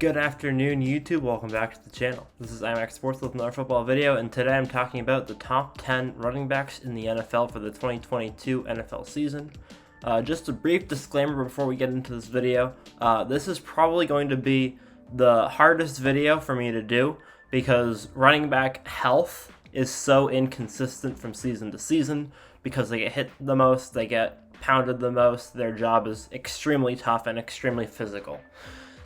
Good afternoon, YouTube. Welcome back to the channel. This is IMAX Sports with another football video, and today I'm talking about the top 10 running backs in the NFL for the 2022 NFL season. Just a brief disclaimer before we get into this video. This is probably going to be the hardest video for me to do because running back health is so inconsistent from season to season because they get hit the most, they get pounded the most, their job is extremely tough and extremely physical.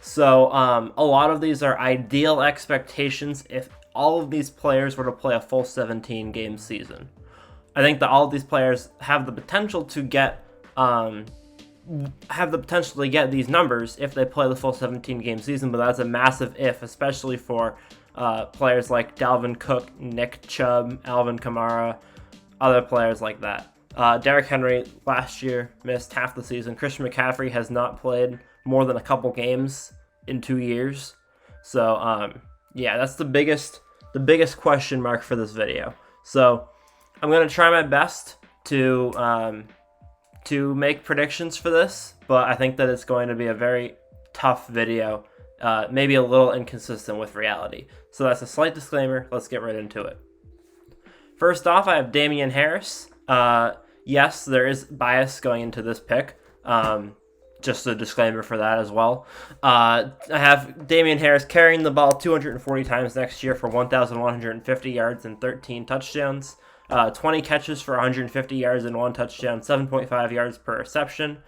So a lot of these are ideal expectations if all of these players were to play a full 17-game season. I think that all of these players have the potential to get these numbers if they play the full 17-game season, but that's a massive if, especially for players like Dalvin Cook, Nick Chubb, Alvin Kamara, other players like that. Derrick Henry last year missed half the season. Christian McCaffrey has not played more than a couple games in 2 years. So yeah, that's the biggest question mark for this video. So I'm gonna try my best to make predictions for this, but I think that it's going to be a very tough video, maybe a little inconsistent with reality. So that's a slight disclaimer. Let's get right into it. First off, I have Damien Harris. Yes, there is bias going into this pick. Just a disclaimer for that as well. I have Damien Harris carrying the ball 240 times next year for 1,150 yards and 13 touchdowns. 20 catches for 150 yards and 1 touchdown, 7.5 yards per reception.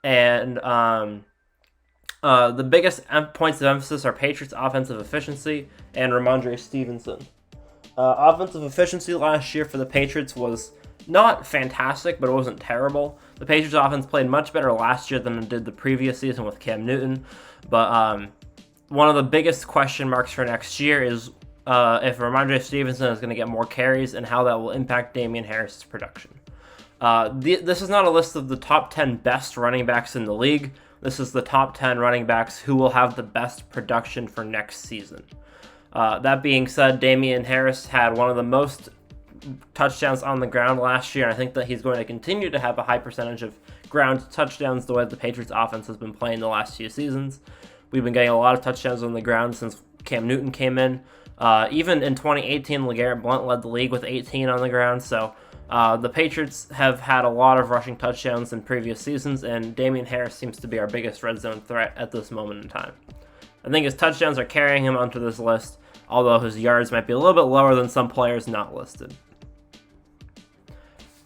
And the biggest points of emphasis are Patriots' offensive efficiency and Ramondre Stevenson. Offensive efficiency last year for the Patriots was not fantastic, but it wasn't terrible. The Patriots offense played much better last year than it did the previous season with Cam Newton. But one of the biggest question marks for next year is if Ramondre Stevenson is going to get more carries and how that will impact Damien Harris' production. This is not a list of the top 10 best running backs in the league. This is the top 10 running backs who will have the best production for next season. That being said, Damien Harris had one of the most touchdowns on the ground last year, and I think that he's going to continue to have a high percentage of ground touchdowns the way the Patriots offense has been playing the last few seasons. We've been getting a lot of touchdowns on the ground since Cam Newton came in. Even in 2018, LeGarrette Blount led the league with 18 on the ground, so the Patriots have had a lot of rushing touchdowns in previous seasons, and Damien Harris seems to be our biggest red zone threat at this moment in time. I think his touchdowns are carrying him onto this list, although his yards might be a little bit lower than some players not listed.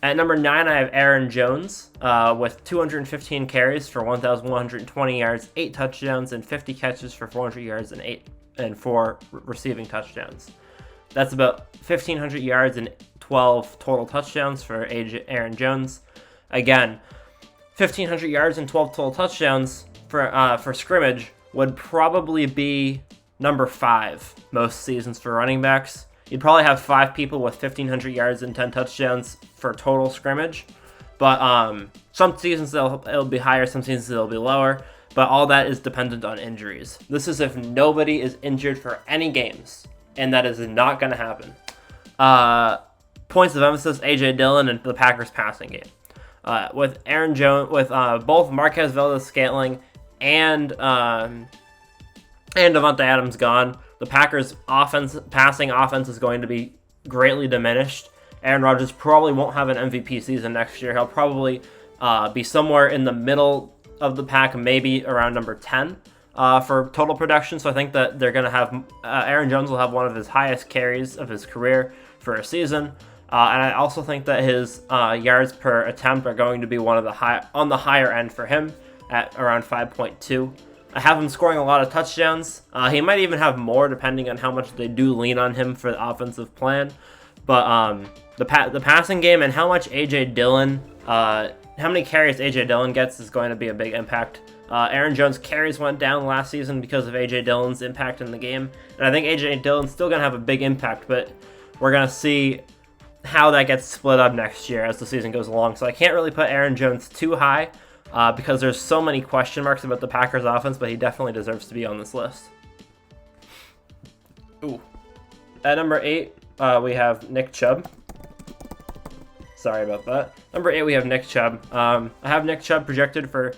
At number 9, I have Aaron Jones with 215 carries for 1,120 yards, 8 touchdowns, and 50 catches for 400 yards and 4 receiving touchdowns. That's about 1,500 yards and 12 total touchdowns for Aaron Jones. Again, 1,500 yards and 12 total touchdowns for scrimmage would probably be number 5 most seasons for running backs. You'd probably have 5 people with 1,500 yards and 10 touchdowns for total scrimmage. But some seasons it'll be higher, some seasons it'll be lower. But all that is dependent on injuries. This is if nobody is injured for any games, and that is not going to happen. Points of emphasis: A.J. Dillon and the Packers passing game. With Aaron Jones, with both Marquez Valdes-Scantling and Davante Adams gone, the Packers' passing offense is going to be greatly diminished. Aaron Rodgers probably won't have an MVP season next year. He'll probably be somewhere in the middle of the pack, maybe around number 10 for total production. So I think that they're going to have Aaron Jones will have one of his highest carries of his career for a season. And I also think that his yards per attempt are going to be one of the on the higher end for him at around 5.2. I have him scoring a lot of touchdowns. He might even have more depending on how much they do lean on him for the offensive plan. But the passing game and how much A.J. Dillon, how many carries A.J. Dillon gets is going to be a big impact. Aaron Jones' carries went down last season because of A.J. Dillon's impact in the game. And I think A.J. Dillon's still going to have a big impact, but we're going to see how that gets split up next year as the season goes along. So I can't really put Aaron Jones too high. Because there's so many question marks about the Packers offense, but he definitely deserves to be on this list. Ooh. At number 8, we have Nick Chubb. Sorry about that. Number 8, we have Nick Chubb. I have Nick Chubb projected for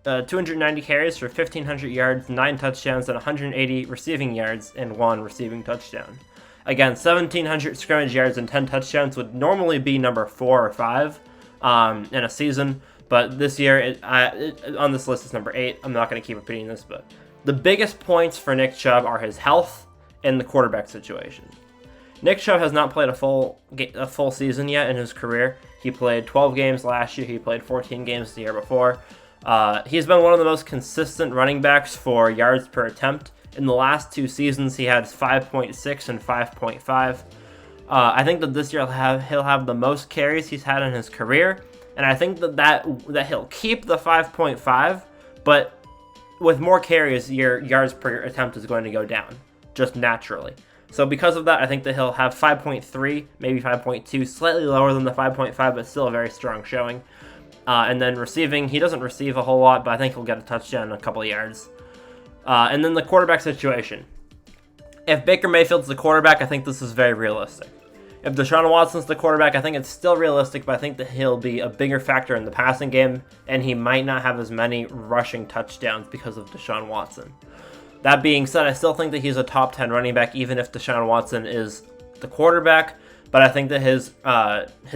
290 carries for 1,500 yards, 9 touchdowns, and 180 receiving yards and 1 receiving touchdown. Again, 1,700 scrimmage yards and 10 touchdowns would normally be number 4 or 5 in a season, but this year, on this list, it's number 8. I'm not going to keep repeating this, but the biggest points for Nick Chubb are his health and the quarterback situation. Nick Chubb has not played a full season yet in his career. He played 12 games last year. He played 14 games the year before. He's been one of the most consistent running backs for yards per attempt. In the last 2 seasons, he had 5.6 and 5.5. I think that this year he'll have the most carries he's had in his career, and I think that he'll keep the 5.5, but with more carries, your yards per attempt is going to go down, just naturally. So because of that, I think that he'll have 5.3, maybe 5.2, slightly lower than the 5.5, but still a very strong showing. And then receiving, he doesn't receive a whole lot, but I think he'll get a touchdown and a couple of yards. And then the quarterback situation. If Baker Mayfield's the quarterback, I think this is very realistic. If Deshaun Watson's the quarterback, I think it's still realistic, but I think that he'll be a bigger factor in the passing game, and he might not have as many rushing touchdowns because of Deshaun Watson. That being said, I still think that he's a top 10 running back, even if Deshaun Watson is the quarterback, but I think that his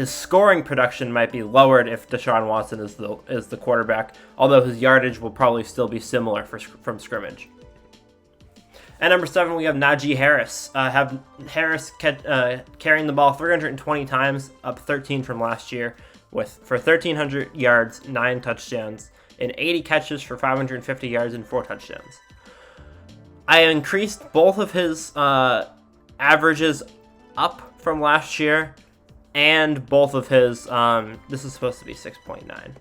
scoring production might be lowered if Deshaun Watson is the quarterback, although his yardage will probably still be similar from scrimmage. At number 7, we have Najee Harris. Harris carrying the ball 320 times, up 13 from last year, for 1,300 yards, 9 touchdowns, and 80 catches for 550 yards and 4 touchdowns. I increased both of his averages up from last year, and both of his, this is supposed to be 6.9.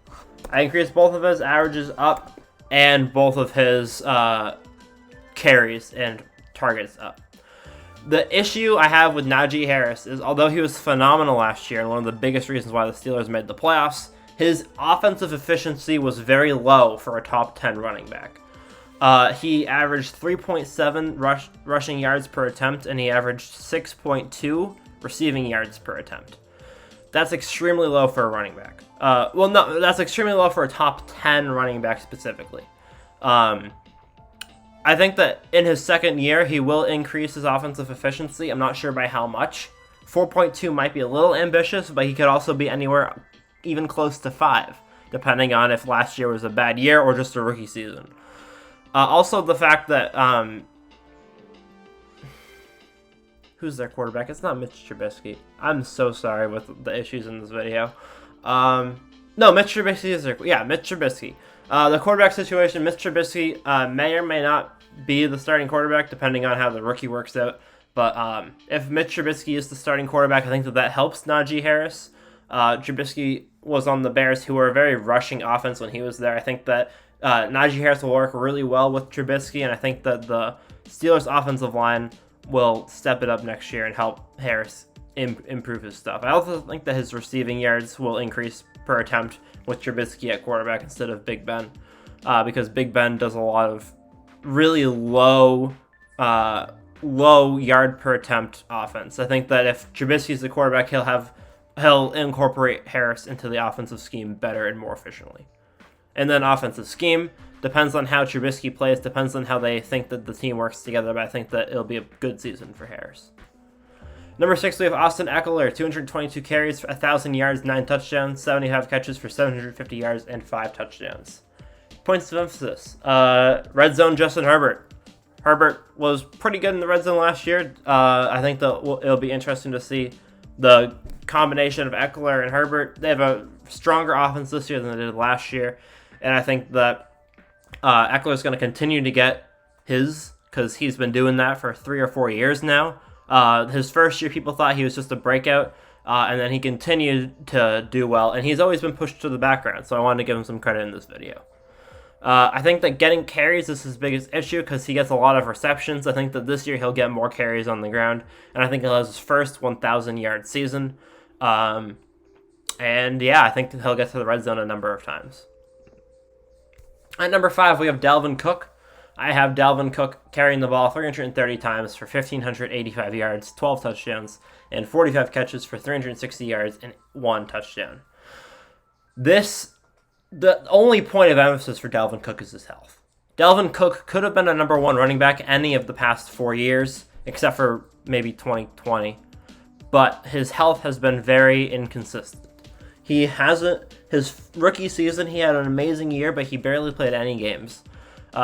I increased both of his averages up, and both of his carries and targets up. The issue I have with Najee Harris is, although he was phenomenal last year and one of the biggest reasons why the Steelers made the playoffs, his offensive efficiency was very low for a top 10 running back. He averaged 3.7 rushing yards per attempt, and he averaged 6.2 receiving yards per attempt. That's extremely low for a running back. That's extremely low for a top 10 running back specifically. I think that in his second year, he will increase his offensive efficiency. I'm not sure by how much. 4.2 might be a little ambitious, but he could also be anywhere even close to 5, depending on if last year was a bad year or just a rookie season. Also, the fact that who's their quarterback? It's not Mitch Trubisky. I'm so sorry with the issues in this video. No, Mitch Trubisky is Mitch Trubisky. The quarterback situation, Mitch Trubisky may or may not be the starting quarterback, depending on how the rookie works out. But if Mitch Trubisky is the starting quarterback, I think that helps Najee Harris. Trubisky was on the Bears, who were a very rushing offense when he was there. I think that Najee Harris will work really well with Trubisky, and I think that the Steelers' offensive line will step it up next year and help Harris improve his stuff. I also think that his receiving yards will increase per attempt with Trubisky at quarterback instead of Big Ben, because Big Ben does a lot of really low yard per attempt offense. I think that if Trubisky's the quarterback, he'll incorporate Harris into the offensive scheme better and more efficiently. And then offensive scheme depends on how Trubisky plays, depends on how they think that the team works together, but I think that it'll be a good season for Harris. Number 6, we have Austin Ekeler, 222 carries, 1,000 yards, 9 touchdowns, 75 catches for 750 yards, and 5 touchdowns. Points of emphasis. Red zone, Justin Herbert. Herbert was pretty good in the red zone last year. I think that it'll be interesting to see the combination of Ekeler and Herbert. They have a stronger offense this year than they did last year, and I think that Ekeler's going to continue to get his, because he's been doing that for 3 or 4 years now. His first year, people thought he was just a breakout, and then he continued to do well, and he's always been pushed to the background, so I wanted to give him some credit in this video. I think that getting carries is his biggest issue because he gets a lot of receptions. I think that this year he'll get more carries on the ground, and I think he'll have his first 1,000-yard season. And yeah, I think he'll get to the red zone a number of times. At number 5, we have Dalvin Cook. I have Dalvin Cook carrying the ball 330 times for 1,585 yards, 12 touchdowns, and 45 catches for 360 yards and 1 touchdown. This The only point of emphasis for Dalvin Cook is his health. Dalvin Cook could have been a number 1 running back any of the past 4 years, except for maybe 2020. But his health has been very inconsistent. His rookie season, he had an amazing year, but he barely played any games.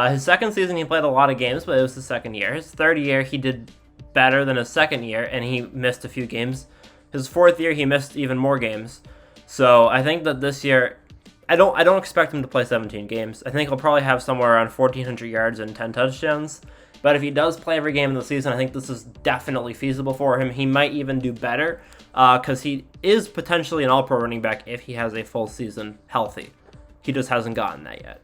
His second season, he played a lot of games, but it was the second year. His third year, he did better than his second year, and he missed a few games. His fourth year, he missed even more games. So I think that this year, I don't expect him to play 17 games. I think he'll probably have somewhere around 1,400 yards and 10 touchdowns. But if he does play every game in the season, I think this is definitely feasible for him. He might even do better because he is potentially an all-pro running back if he has a full season healthy. He just hasn't gotten that yet.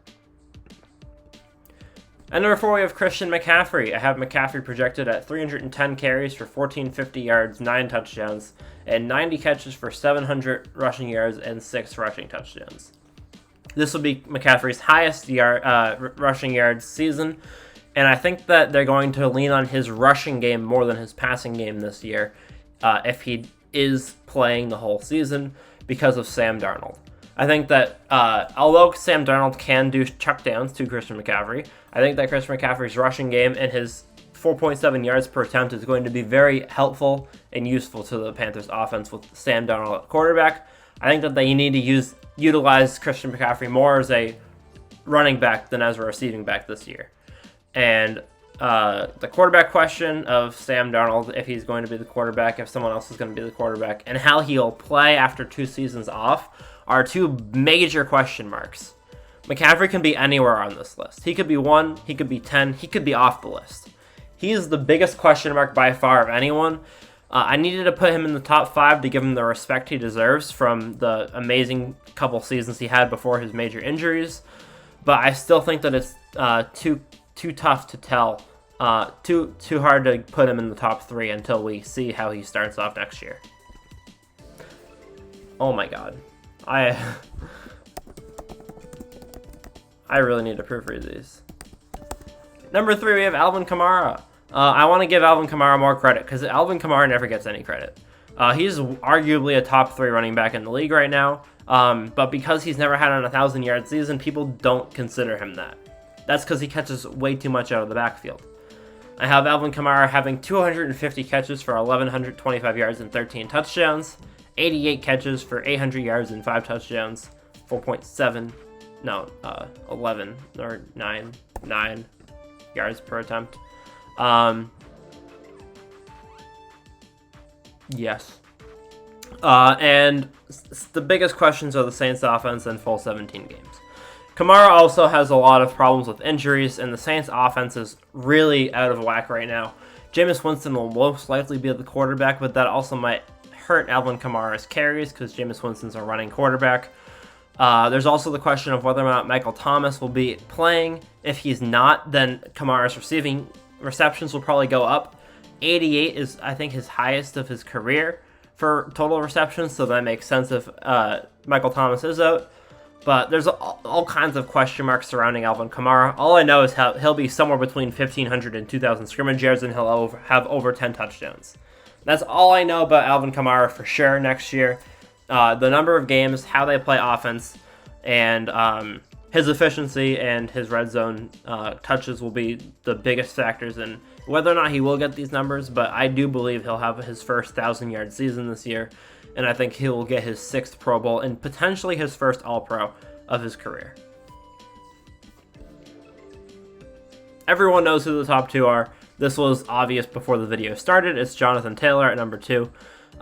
And number 4, we have Christian McCaffrey. I have McCaffrey projected at 310 carries for 1,450 yards, 9 touchdowns, and 90 catches for 700 rushing yards and 6 rushing touchdowns. This will be McCaffrey's highest rushing yards season, and I think that they're going to lean on his rushing game more than his passing game this year if he is playing the whole season because of Sam Darnold. I think that although Sam Darnold can do checkdowns to Christian McCaffrey, I think that Christian McCaffrey's rushing game and his 4.7 yards per attempt is going to be very helpful and useful to the Panthers offense with Sam Darnold at quarterback. I think that they need to utilize Christian McCaffrey more as a running back than as a receiving back this year. And the quarterback question of Sam Darnold, if he's going to be the quarterback, if someone else is going to be the quarterback, and how he'll play after 2 seasons off are 2 major question marks. McCaffrey can be anywhere on this list. He could be 1, he could be 10, he could be off the list. He is the biggest question mark by far of anyone. I needed to put him in the top 5 to give him the respect he deserves from the amazing couple seasons he had before his major injuries. But I still think that it's too tough to tell. Too hard to put him in the top 3 until we see how he starts off next year. Oh my god. I really need to proofread these. Number 3, we have Alvin Kamara. I want to give Alvin Kamara more credit because Alvin Kamara never gets any credit. He's arguably a top 3 running back in the league right now, but because he's never had an 1,000-yard season, people don't consider him that. That's because he catches way too much out of the backfield. I have Alvin Kamara having 250 catches for 1,125 yards and 13 touchdowns, 88 catches for 800 yards and 5 touchdowns, 11 or 9 yards per attempt. Yes. And the biggest questions are the Saints offense and full 17 games. Kamara also has a lot of problems with injuries, and the Saints offense is really out of whack right now. Jameis Winston will most likely be the quarterback, but that also might hurt Alvin Kamara's carries because Jameis Winston's a running quarterback. There's also the question of whether or not Michael Thomas will be playing. If he's not, then Kamara's receptions will probably go up. 88 is, I think, his highest of his career for total receptions, so that makes sense if Michael Thomas is out. But there's all kinds of question marks surrounding Alvin Kamara. All I know is he'll be somewhere between 1,500 and 2,000 scrimmage yards, and he'll have over 10 touchdowns. That's all I know about Alvin Kamara for sure next year. The number of games, how they play offense, and his efficiency and his red zone touches will be the biggest factors in whether or not he will get these numbers, but I do believe he'll have his first 1,000-yard season this year, and I think he will get his 6th Pro Bowl and potentially his first All-Pro of his career. Everyone knows who the top 2 are. This was obvious before the video started. It's Jonathan Taylor at number 2.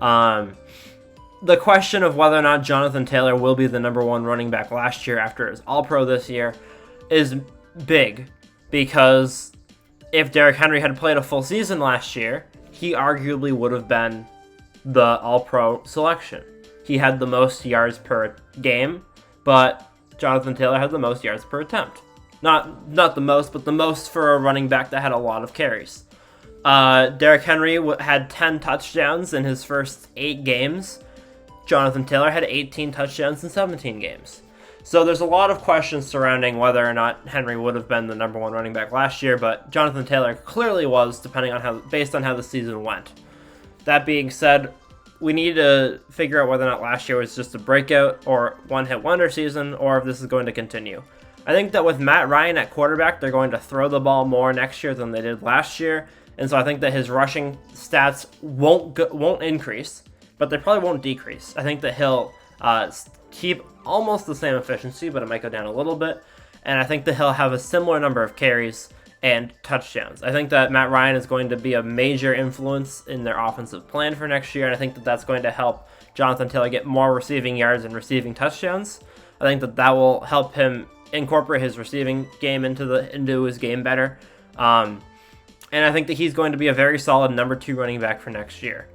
The question of whether or not Jonathan Taylor will be the number 1 running back last year after his All-Pro this year is big, because if Derrick Henry had played a full season last year, he arguably would have been the All-Pro selection. He had the most yards per game, but Jonathan Taylor had the most yards per attempt. Not the most, but the most for a running back that had a lot of carries. Derrick Henry had 10 touchdowns in his first 8 games. Jonathan Taylor had 18 touchdowns in 17 games. So there's a lot of questions surrounding whether or not Henry would have been the number 1 running back last year, but Jonathan Taylor clearly was, based on how the season went. That being said, we need to figure out whether or not last year was just a breakout or one-hit wonder season, or if this is going to continue. I think that with Matt Ryan at quarterback, they're going to throw the ball more next year than they did last year, and so I think that his rushing stats won't increase, but they probably won't decrease. I think that he'll keep almost the same efficiency, but it might go down a little bit, and I think that he'll have a similar number of carries and touchdowns. I think that Matt Ryan is going to be a major influence in their offensive plan for next year, and I think that that's going to help Jonathan Taylor get more receiving yards and receiving touchdowns. I think that that will help him incorporate his receiving game into his game better. And I think that he's going to be a very solid number 2 running back for next year.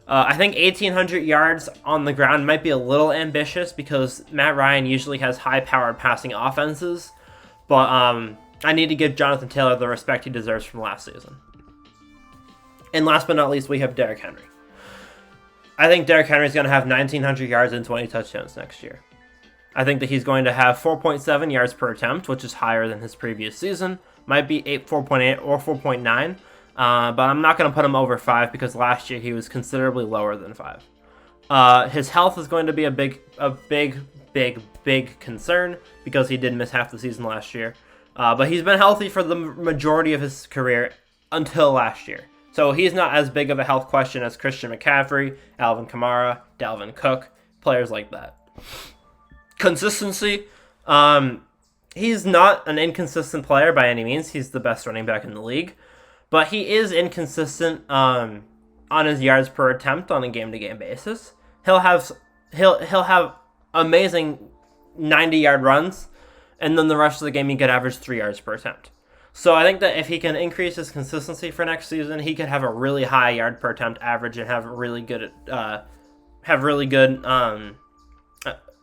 I think 1,800 yards on the ground might be a little ambitious because Matt Ryan usually has high-powered passing offenses, but I need to give Jonathan Taylor the respect he deserves from last season. And last but not least, we have Derrick Henry. I think Derrick Henry is going to have 1,900 yards and 20 touchdowns next year. I think that he's going to have 4.7 yards per attempt, which is higher than his previous season. Might be 4.8 or 4.9, but I'm not going to put him over 5 because last year he was considerably lower than 5. His health is going to be a big concern because he did miss half the season last year. But he's been healthy for the majority of his career until last year. So he's not as big of a health question as Christian McCaffrey, Alvin Kamara, Dalvin Cook, players like that. Consistency. He's not an inconsistent player by any means. He's the best running back in the league. But he is inconsistent on his yards per attempt on a game-to-game basis. He'll have amazing 90-yard runs, and then the rest of the game he could average 3 yards per attempt. So I think that if he can increase his consistency for next season, he could have a really high yard per attempt average and have really good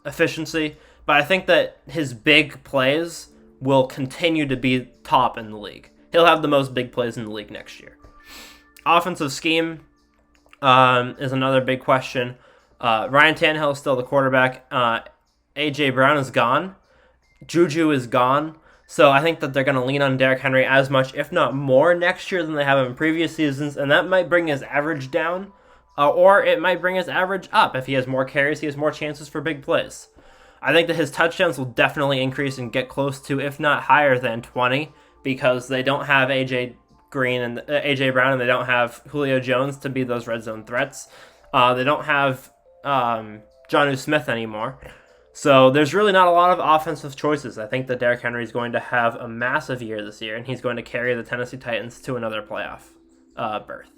efficiency. But I think that his big plays will continue to be top in the league. He'll have the most big plays in the league next year. Offensive scheme is another big question. Ryan Tannehill is still the quarterback. A.J. Brown is gone. Juju is gone. So I think that they're going to lean on Derrick Henry as much, if not more, next year than they have in previous seasons, and that might bring his average down, or it might bring his average up. If he has more carries, he has more chances for big plays. I think that his touchdowns will definitely increase and get close to, if not higher than 20, because they don't have A.J. Brown and they don't have Julio Jones to be those red zone threats. They don't have Jonnu Smith anymore. So there's really not a lot of offensive choices. I think that Derrick Henry is going to have a massive year this year, and he's going to carry the Tennessee Titans to another playoff berth.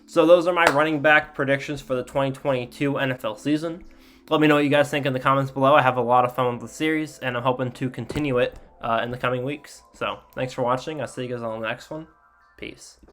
So those are my running back predictions for the 2022 NFL season. Let me know what you guys think in the comments below. I have a lot of fun with the series, and I'm hoping to continue it in the coming weeks. So thanks for watching. I'll see you guys on the next one. Peace.